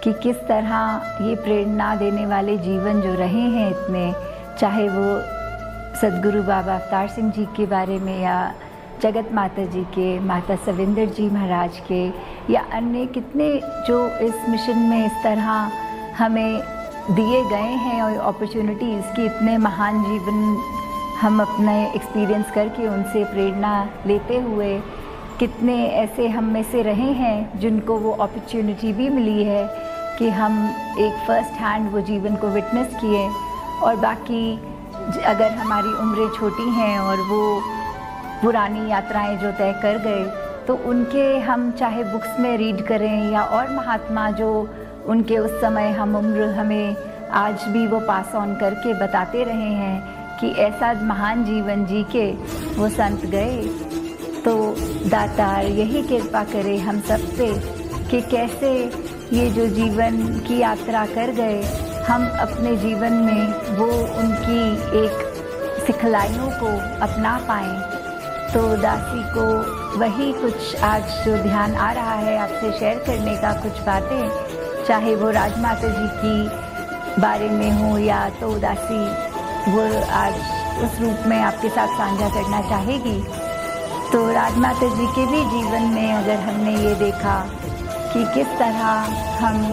कि किस तरह ये प्रेरणा देने वाले जीवन जो रहे हैं इतने, चाहे वो सदगुरु बाबा अवतार सिंह जी के बारे में या जगत माता जी के, माता सविंदर जी महाराज के, या अन्य कितने जो इस मिशन में इस तरह हमें दिए गए हैं और अपॉर्चुनिटीज़ की इतने महान जीवन हम अपने एक्सपीरियंस करके उनसे प्रेरणा लेते हुए कितने ऐसे हम में से रहे हैं जिनको वो अपॉर्चुनिटी भी मिली है कि हम एक फ़र्स्ट हैंड वो जीवन को विटनेस किए। और बाकी अगर हमारी उम्रें छोटी हैं और वो पुरानी यात्राएं जो तय कर गए, तो उनके हम चाहे बुक्स में रीड करें या और महात्मा जो उनके उस समय हम उम्र हमें आज भी वो पास ऑन करके बताते रहे हैं कि ऐसा महान जीवन जी के वो संत गए। तो दातार यही कृपा करे हम सब पे कि कैसे ये जो जीवन की यात्रा कर गए हम अपने जीवन में वो उनकी एक सिखलाइयों को अपना पाएँ। तो दासी को वही कुछ आज जो ध्यान आ रहा है आपसे शेयर करने का, कुछ बातें, चाहे वो राजमाता जी की बारे में हो या तो दासी वो आज उस रूप में आपके साथ साझा करना चाहेगी। तो राजमाता जी के भी जीवन में अगर हमने ये देखा कि किस तरह हम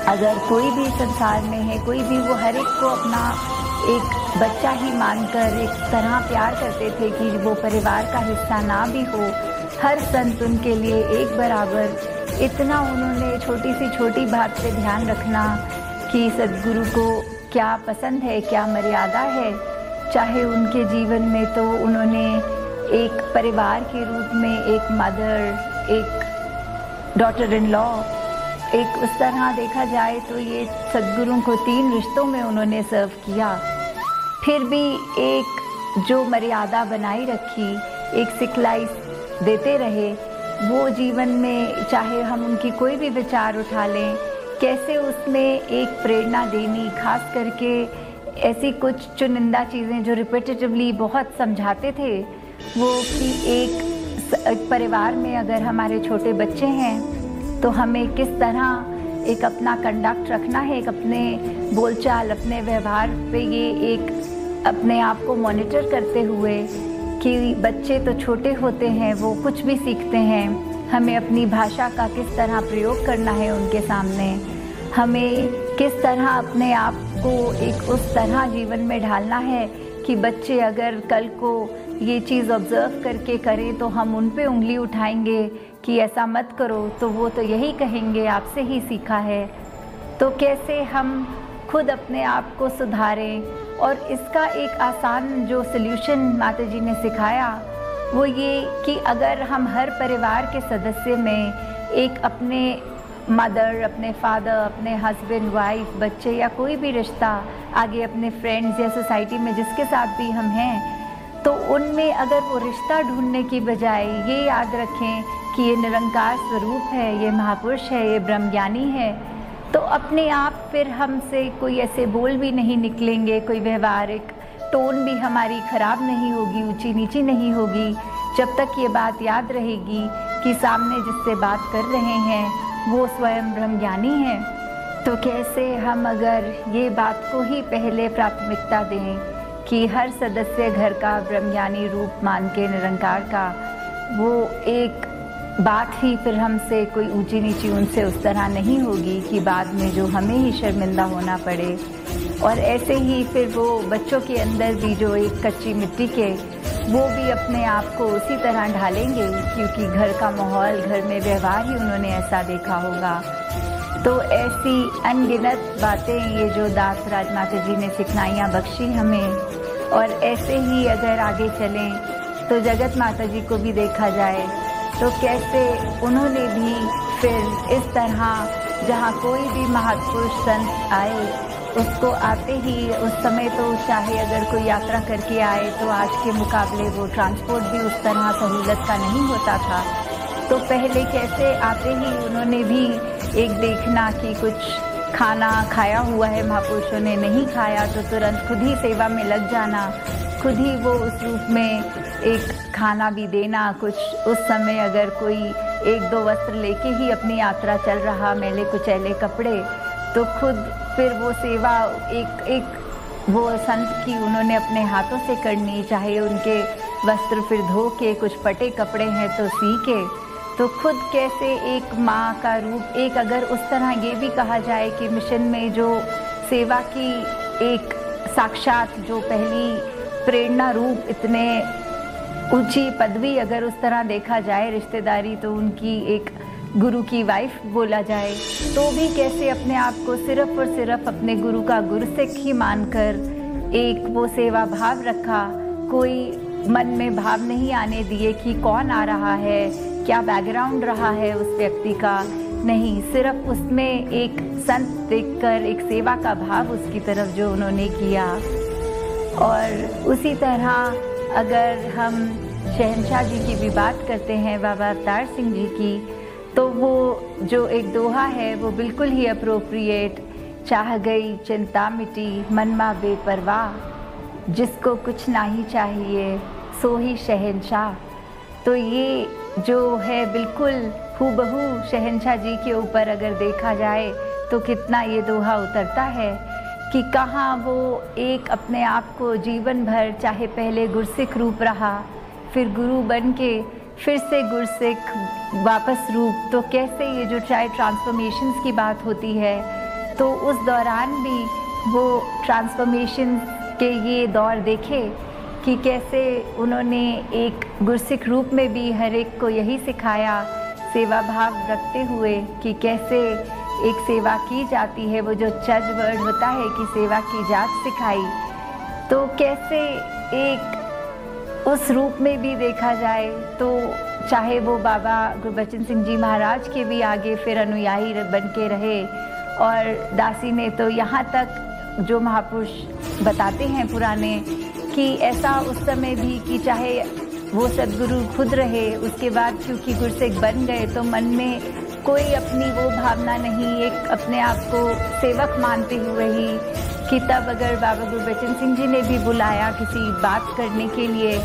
अगर कोई भी संसार में है, कोई भी, वो हर एक को अपना एक बच्चा ही मानकर एक तरह प्यार करते थे कि वो परिवार का हिस्सा ना भी हो। हर संत उनके लिए एक बराबर, इतना उन्होंने छोटी सी छोटी बात पे ध्यान रखना कि सद्गुरु को क्या पसंद है, क्या मर्यादा है। चाहे उनके जीवन में तो उन्होंने एक परिवार के रूप में एक मदर, एक डॉटर इन लॉ, एक उस तरह देखा जाए तो ये सद्गुरु को 3 रिश्तों में उन्होंने सर्व किया। फिर भी एक जो मर्यादा बनाई रखी, एक सिखलाई देते रहे। वो जीवन में चाहे हम उनकी कोई भी विचार उठा लें, कैसे उसमें एक प्रेरणा देनी, खास करके ऐसी कुछ चुनिंदा चीज़ें जो रिपीटेटिवली बहुत समझाते थे, वो कि एक परिवार में अगर हमारे छोटे बच्चे हैं तो हमें किस तरह एक अपना कंडक्ट रखना है, एक अपने बोलचाल, अपने व्यवहार पे ये एक अपने आप को मॉनिटर करते हुए कि बच्चे तो छोटे होते हैं, वो कुछ भी सीखते हैं, हमें अपनी भाषा का किस तरह प्रयोग करना है उनके सामने, हमें किस तरह अपने आप को एक उस तरह जीवन में ढालना है कि बच्चे अगर कल को ये चीज़ ऑब्ज़र्व करके करें तो हम उन पे उंगली उठाएंगे कि ऐसा मत करो, तो वो तो यही कहेंगे आपसे ही सीखा है। तो कैसे हम खुद अपने आप को सुधारें, और इसका एक आसान जो सल्यूशन माता जी ने सिखाया वो ये कि अगर हम हर परिवार के सदस्य में एक अपने मदर, अपने फादर, अपने हस्बैंड, वाइफ, बच्चे या कोई भी रिश्ता आगे अपने फ्रेंड्स या सोसाइटी में जिसके साथ भी हम हैं, तो उनमें अगर वो रिश्ता ढूंढने की बजाय ये याद रखें कि ये निरंकार स्वरूप है, ये महापुरुष है, ये ब्रह्मज्ञानी है, तो अपने आप फिर हमसे कोई ऐसे बोल भी नहीं निकलेंगे, कोई व्यवहारिक टोन भी हमारी ख़राब नहीं होगी, ऊंची नीची नहीं होगी, जब तक ये बात याद रहेगी कि सामने जिससे बात कर रहे हैं वो स्वयं ब्रह्मज्ञानी है। तो कैसे हम अगर ये बात को ही पहले प्राथमिकता दें कि हर सदस्य घर का ब्रह्मज्ञानी रूप मान के निरंकार का, वो एक बात ही फिर हमसे कोई ऊंची नीची उनसे उस तरह नहीं होगी कि बाद में जो हमें ही शर्मिंदा होना पड़े। और ऐसे ही फिर वो बच्चों के अंदर भी जो एक कच्ची मिट्टी के, वो भी अपने आप को उसी तरह ढालेंगे क्योंकि घर का माहौल, घर में व्यवहार ही उन्होंने ऐसा देखा होगा। तो ऐसी अनगिनत बातें ये जो दास राजमाता जी ने सिखलाइयाँ बख्शी हमें, और ऐसे ही अगर आगे चलें तो जगत माता जी को भी देखा जाए तो कैसे उन्होंने भी फिर इस तरह जहाँ कोई भी महापुरुष संत आए उसको आते ही उस समय तो चाहे अगर कोई यात्रा करके आए तो आज के मुकाबले वो ट्रांसपोर्ट भी उस तरह सहूलत का नहीं होता था, तो पहले कैसे आते ही उन्होंने भी एक देखना कि कुछ खाना खाया हुआ है महापुरुषों ने, नहीं खाया तो तुरंत खुद ही सेवा में लग जाना, खुद ही वो उस रूप में एक खाना भी देना। कुछ उस समय अगर कोई एक दो वस्त्र लेके ही अपनी यात्रा चल रहा, मैले कुचैले कपड़े, तो खुद फिर वो सेवा एक वो संत की उन्होंने अपने हाथों से करनी, चाहे उनके वस्त्र फिर धो के, कुछ फटे कपड़े हैं तो सी के, तो खुद कैसे एक माँ का रूप, एक अगर उस तरह ये भी कहा जाए कि मिशन में जो सेवा की एक साक्षात जो पहली प्रेरणा रूप, इतने ऊंची पदवी अगर उस तरह देखा जाए रिश्तेदारी, तो उनकी एक गुरु की वाइफ बोला जाए, तो भी कैसे अपने आप को सिर्फ और सिर्फ अपने गुरु का गुरसिख ही मानकर एक वो सेवा भाव रखा। कोई मन में भाव नहीं आने दिए कि कौन आ रहा है, क्या बैकग्राउंड रहा है उस व्यक्ति का, नहीं, सिर्फ उसमें एक संत देखकर एक सेवा का भाव उसकी तरफ जो उन्होंने किया। और उसी तरह अगर हम शहंशाह जी की भी बात करते हैं, बाबा अवतार सिंह जी की, तो वो जो एक दोहा है वो बिल्कुल ही अप्रोप्रिएट, चाह गई चिंता मिटी मन मा बेपरवाह, जिसको कुछ नहीं चाहिए सो ही शहंशाह। तो ये जो है बिल्कुल हूबहू शहंशाह जी के ऊपर अगर देखा जाए तो कितना ये दोहा उतरता है कि कहाँ वो एक अपने आप को जीवन भर, चाहे पहले गुरसिख रूप रहा, फिर गुरु बन के फिर से गुरसिख वापस रूप, तो कैसे ये जो चाहे ट्रांसफॉर्मेशंस की बात होती है, तो उस दौरान भी वो ट्रांसफॉर्मेशन के ये दौर देखे कि कैसे उन्होंने एक गुरसिख रूप में भी हर एक को यही सिखाया, सेवा भाव रखते हुए कि कैसे एक सेवा की जाती है। वो जो चज वर्ड होता है कि सेवा की जाच सिखाई, तो कैसे एक उस रूप में भी देखा जाए तो चाहे वो बाबा गुरबचन सिंह जी महाराज के भी आगे फिर अनुयायी बन के रहे, और दासी ने तो यहाँ तक जो महापुरुष बताते हैं पुराने कि ऐसा उस समय भी कि चाहे वो सदगुरु खुद रहे, उसके बाद क्योंकि गुरसिख बन गए तो मन में कोई अपनी वो भावना नहीं, एक अपने आप को सेवक मानते हुए ही कि तब अगर बाबा गुरबचन सिंह जी ने भी बुलाया किसी बात करने के लिए,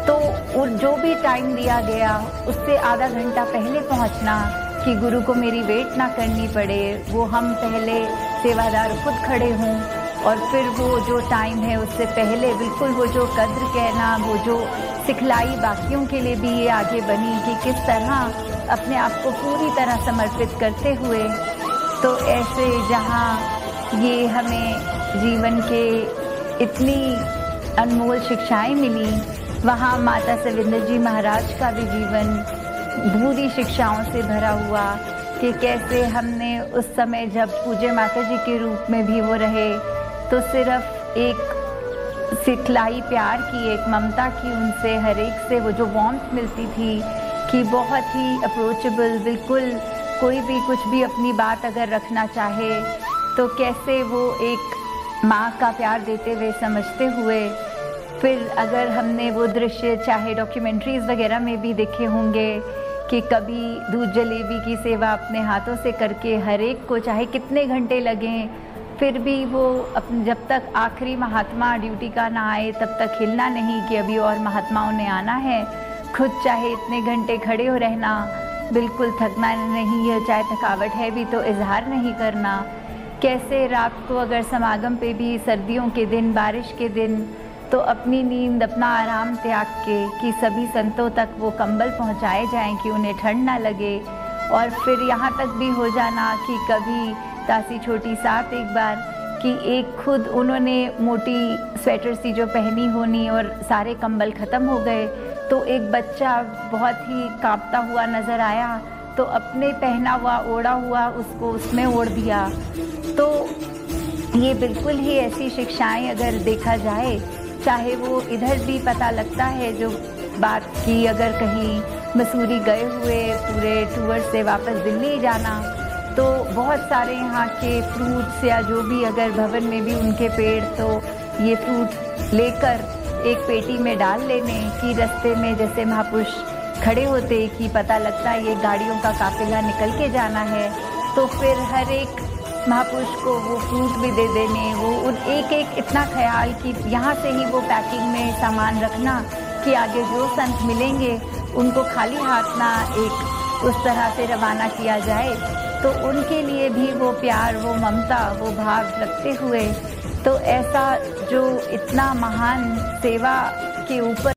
तो जो भी टाइम दिया गया उससे आधा घंटा पहले पहुंचना कि गुरु को मेरी वेट ना करनी पड़े, वो हम पहले सेवादार खुद खड़े हों, और फिर वो जो टाइम है उससे पहले बिल्कुल वो जो कद्र कहना, वो जो सिखलाई बाकियों के लिए भी ये आगे बनी कि किस तरह अपने आप को पूरी तरह समर्पित करते हुए। तो ऐसे जहाँ ये हमें जीवन के इतनी अनमोल शिक्षाएं मिली, वहाँ माता सविंदर जी महाराज का भी जीवन पूरी शिक्षाओं से भरा हुआ कि कैसे हमने उस समय जब पूज्य माता जी के रूप में भी वो रहे, तो सिर्फ एक सिखलाई प्यार की, एक ममता की, उनसे हर एक से वो जो वार्मथ मिलती थी कि बहुत ही अप्रोचेबल, बिल्कुल कोई भी कुछ भी अपनी बात अगर रखना चाहे तो कैसे वो एक माँ का प्यार देते हुए समझते हुए। फिर अगर हमने वो दृश्य चाहे डॉक्यूमेंट्रीज़ वगैरह में भी देखे होंगे कि कभी दूध जलेबी की सेवा अपने हाथों से करके हर एक को चाहे कितने घंटे लगें, फिर भी वो जब तक आखिरी महात्मा ड्यूटी का ना आए तब तक हिलना नहीं कि अभी और महात्माओं ने आना है, खुद चाहे इतने घंटे खड़े हो रहना, बिल्कुल थकना नहीं है, चाहे थकावट है भी तो इजहार नहीं करना। कैसे रात को अगर समागम पे भी सर्दियों के दिन, बारिश के दिन, तो अपनी नींद, अपना आराम त्याग के कि सभी संतों तक वो कंबल पहुंचाए जाएं कि उन्हें ठंड ना लगे, और फिर यहाँ तक भी हो जाना कि कभी दासी छोटी साथ एक बार कि एक खुद उन्होंने मोटी स्वेटर सी जो पहनी होनी और सारे कंबल ख़त्म हो गए, तो एक बच्चा बहुत ही कांपता हुआ नज़र आया तो अपने पहना हुआ ओढ़ा हुआ उसको उसमें ओढ़ दिया। तो ये बिल्कुल ही ऐसी शिक्षाएं अगर देखा जाए, चाहे वो इधर भी पता लगता है जो बात की, अगर कहीं मसूरी गए हुए पूरे टूर से वापस दिल्ली जाना, तो बहुत सारे यहाँ के फ्रूट्स या जो भी अगर भवन में भी उनके पेड़, तो ये फ्रूट लेकर एक पेटी में डाल लेने की रास्ते में जैसे महापुरुष खड़े होते कि पता लगता है ये गाड़ियों का काफिला निकल के जाना है, तो फिर हर एक महापुरुष को वो फ्रूट भी दे देने, वो उन एक एक इतना ख्याल कि यहाँ से ही वो पैकिंग में सामान रखना कि आगे जो संत मिलेंगे उनको खाली हाथ ना एक उस तरह से रवाना किया जाए, तो उनके लिए भी वो प्यार, वो ममता, वो भाव रखते हुए, तो ऐसा जो इतना महान सेवा के ऊपर